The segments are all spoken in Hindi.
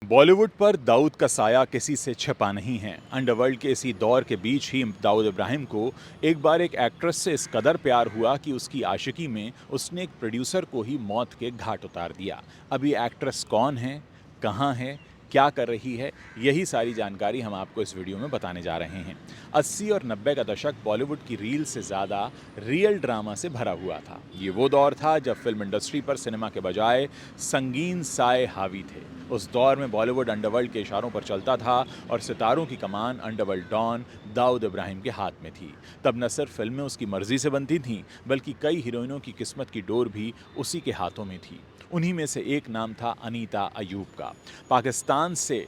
बॉलीवुड पर दाऊद का साया किसी से छिपा नहीं है। अंडरवर्ल्ड के इसी दौर के बीच ही दाऊद इब्राहिम को एक बार एक एक्ट्रेस से इस कदर प्यार हुआ कि उसकी आशिकी में उसने एक प्रोड्यूसर को ही मौत के घाट उतार दिया। अब ये एक्ट्रेस कौन है, कहाँ है, क्या कर रही है, यही सारी जानकारी हम आपको इस वीडियो में बताने जा रहे हैं। 80 और 90 का दशक बॉलीवुड की रील से ज़्यादा रियल ड्रामा से भरा हुआ था। ये वो दौर था जब फिल्म इंडस्ट्री पर सिनेमा के बजाय संगीन साए हावी थे। उस दौर में बॉलीवुड अंडरवर्ल्ड के इशारों पर चलता था और सितारों की कमान अंडरवर्ल्ड डॉन दाऊद इब्राहिम के हाथ में थी। तब न सिर्फ फिल्में उसकी मर्जी से बनती थीं, बल्कि कई हीरोइनों की किस्मत की डोर भी उसी के हाथों में थी। उन्हीं में से एक नाम था अनीता अयूब का। पाकिस्तान से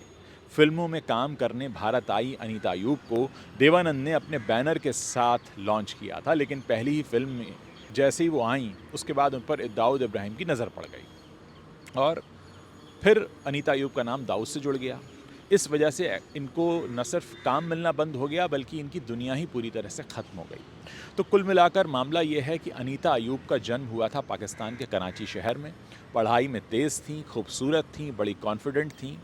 फिल्मों में काम करने भारत आई अनीता अयूब को देवानंद ने अपने बैनर के साथ लॉन्च किया था, लेकिन पहली ही फिल्म में जैसे ही वो आईं, उसके बाद उन पर दाऊद इब्राहिम की नज़र पड़ गई और फिर अनीता अयूब का नाम दाऊद से जुड़ गया। इस वजह से इनको न सिर्फ काम मिलना बंद हो गया, बल्कि इनकी दुनिया ही पूरी तरह से ख़त्म हो गई। तो कुल मिलाकर मामला ये है कि अनीता अयूब का जन्म हुआ था पाकिस्तान के कराची शहर में। पढ़ाई में तेज़ थीं, खूबसूरत थीं, बड़ी कॉन्फिडेंट थीं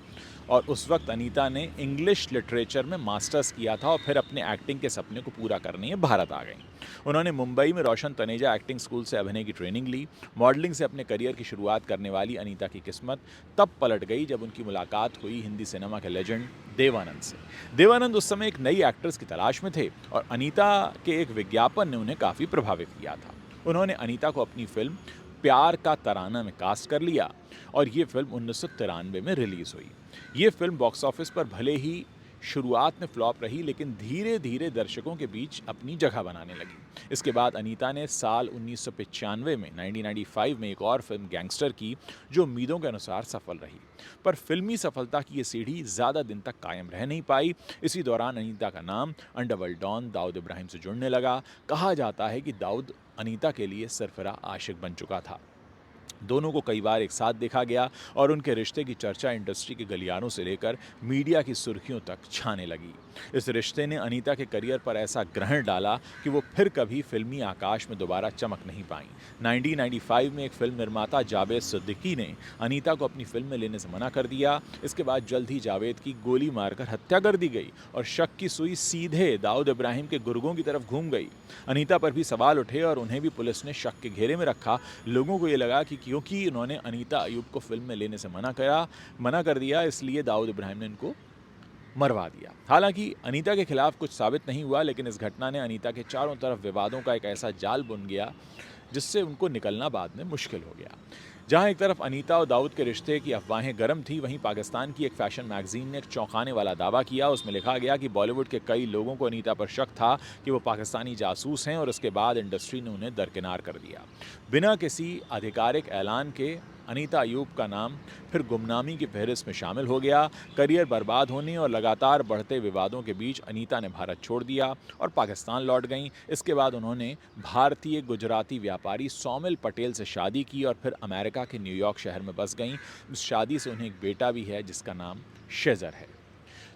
और उस वक्त अनीता ने इंग्लिश लिटरेचर में मास्टर्स किया था और फिर अपने एक्टिंग के सपने को पूरा करने भारत आ गईं। उन्होंने मुंबई में रोशन तनेजा एक्टिंग स्कूल से अभिनय की ट्रेनिंग ली। मॉडलिंग से अपने करियर की शुरुआत करने वाली अनीता की किस्मत तब पलट गई जब उनकी मुलाकात हुई हिंदी सिनेमा के लेजेंड देवानंद से। देवानंद उस समय एक नई एक्ट्रेस की तलाश में थे और अनीता के एक विज्ञापन ने उन्हें काफ़ी प्रभावित किया था। उन्होंने अनीता को अपनी फिल्म प्यार का तराना में कास्ट कर लिया और ये फिल्म 1993 में रिलीज़ हुई। ये फिल्म बॉक्स ऑफिस पर भले ही शुरुआत में फ्लॉप रही, लेकिन धीरे धीरे दर्शकों के बीच अपनी जगह बनाने लगी। इसके बाद अनीता ने साल 1995 में 1995 में एक और फिल्म गैंगस्टर की, जो उम्मीदों के अनुसार सफल रही। पर फिल्मी सफलता की ये सीढ़ी ज़्यादा दिन तक कायम रह नहीं पाई। इसी दौरान अनीता का नाम अंडरवर्ल्ड डॉन दाऊद इब्राहिम से जुड़ने लगा। कहा जाता है कि दाऊद अनीता के लिए सरफरा आशिक बन चुका था। दोनों को कई बार एक साथ देखा गया और उनके रिश्ते की चर्चा इंडस्ट्री के गलियारों से लेकर मीडिया की सुर्खियों तक छाने लगी। इस रिश्ते ने अनीता के करियर पर ऐसा ग्रहण डाला कि वो फिर कभी फिल्मी आकाश में दोबारा चमक नहीं पाईं। 1995 में एक फिल्म निर्माता जावेद सिद्दीकी ने अनीता को अपनी फिल्म में लेने से मना कर दिया। इसके बाद जल्द ही जावेद की गोली मारकर हत्या कर दी गई और शक की सुई सीधे दाऊद इब्राहिम के गुर्गों की तरफ घूम गई। अनीता पर भी सवाल उठे और उन्हें भी पुलिस ने शक के घेरे में रखा। लोगों को ये लगा कि क्योंकि उन्होंने अनीता अयूब को फिल्म में लेने से मना कर दिया, इसलिए दाऊद इब्राहिम ने इनको मरवा दिया। हालांकि अनीता के खिलाफ कुछ साबित नहीं हुआ, लेकिन इस घटना ने अनीता के चारों तरफ विवादों का एक ऐसा जाल बुन गया जिससे उनको निकलना बाद में मुश्किल हो गया। जहां एक तरफ अनीता और दाऊद के रिश्ते की अफवाहें गर्म थी, वहीं पाकिस्तान की एक फैशन मैगजीन ने एक चौंकाने वाला दावा किया। उसमें लिखा गया कि बॉलीवुड के कई लोगों को अनीता पर शक था कि वो पाकिस्तानी जासूस हैं और उसके बाद इंडस्ट्री ने उन्हें दरकिनार कर दिया। बिना किसी आधिकारिक ऐलान के अनीता अयूब का नाम फिर गुमनामी की फहरिस्त में शामिल हो गया। करियर बर्बाद होने और लगातार बढ़ते विवादों के बीच अनीता ने भारत छोड़ दिया और पाकिस्तान लौट गईं। इसके बाद उन्होंने भारतीय गुजराती व्यापारी सौमिल पटेल से शादी की और फिर अमेरिका के न्यूयॉर्क शहर में बस गईं। इस शादी से उन्हें एक बेटा भी है जिसका नाम शेजर है।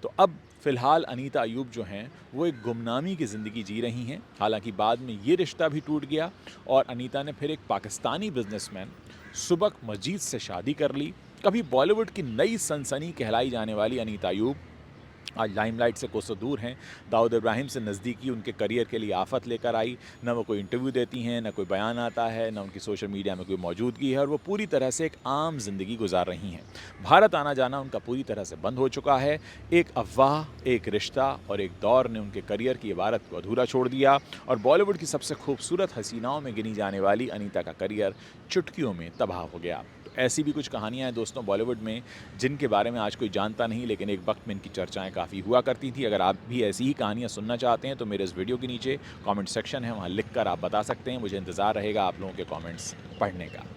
तो अब फ़िलहाल अनीता अयूब जो हैं वो एक गुमनामी की ज़िंदगी जी रही हैं। हालांकि बाद में ये रिश्ता भी टूट गया और अनीता ने फिर एक पाकिस्तानी बिजनेसमैन सुबक मजीद से शादी कर ली। कभी बॉलीवुड की नई सनसनी कहलाई जाने वाली अनीता अयूब आज लाइमलाइट से कोसों दूर हैं। दाऊद इब्राहिम से नज़दीकी उनके करियर के लिए आफत लेकर आई। न वो कोई इंटरव्यू देती हैं, न कोई बयान आता है, न उनकी सोशल मीडिया में कोई मौजूदगी है और वो पूरी तरह से एक आम जिंदगी गुजार रही हैं। भारत आना जाना उनका पूरी तरह से बंद हो चुका है। एक अफवाह, एक रिश्ता और एक दौर ने उनके करियर की इबारत को अधूरा छोड़ दिया और बॉलीवुड की सबसे खूबसूरत हसीनाओं में गिनी जाने वाली अनीता का करियर चुटकियों में तबाह हो गया। ऐसी भी कुछ कहानियां हैं दोस्तों बॉलीवुड में, जिनके बारे में आज कोई जानता नहीं, लेकिन एक वक्त में इनकी चर्चाएं काफ़ी हुआ करती थी। अगर आप भी ऐसी ही कहानियां सुनना चाहते हैं तो मेरे इस वीडियो के नीचे कमेंट सेक्शन है, वहां लिखकर आप बता सकते हैं। मुझे इंतज़ार रहेगा आप लोगों के कमेंट्स पढ़ने का।